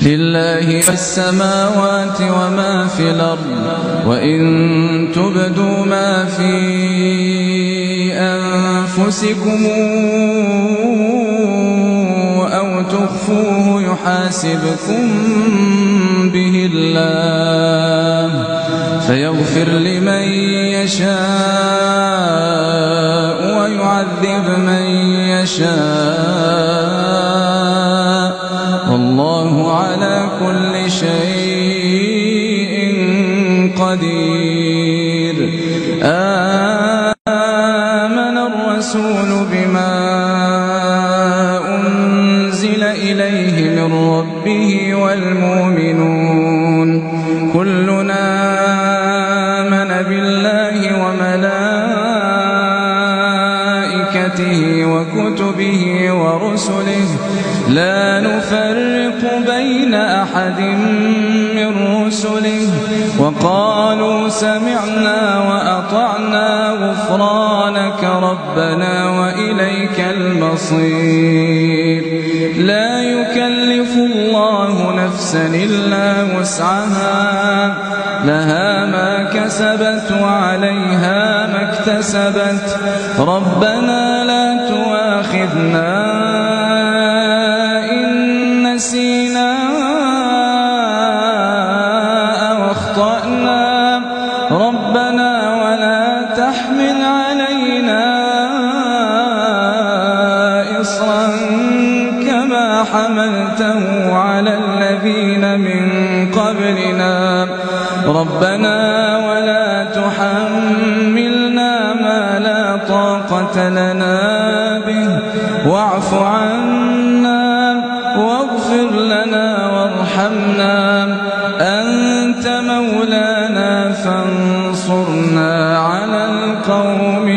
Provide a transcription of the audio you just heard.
لله في السماوات وما في الأرض وإن تبدوا ما في أنفسكم أو تخفوه يحاسبكم به الله فيغفر لمن يشاء ويعذب من يشاء والله على كل شيء قدير. آمن الرسول بما أنزل إليه من ربه والمؤمنون كلنا آمن بالله وملائكته وكتبه ورسله لا نفرق بين أحد من رسله وقالوا سمعنا وأطعنا غفرانك ربنا وإليك المصير. لا يكلف الله نفسا إلا وسعها لها ما كسبت وعليها ما اكتسبت ربنا لا تؤاخذنا إن نسينا أو أخطأنا ربنا ولا تحمل علينا إصرا كما حملته على الذين من قبلنا ربنا ولا تحملنا ما لا طاقة لنا به واعف عنا واغفر لنا وارحمنا أنت مولانا فانصرنا على القوم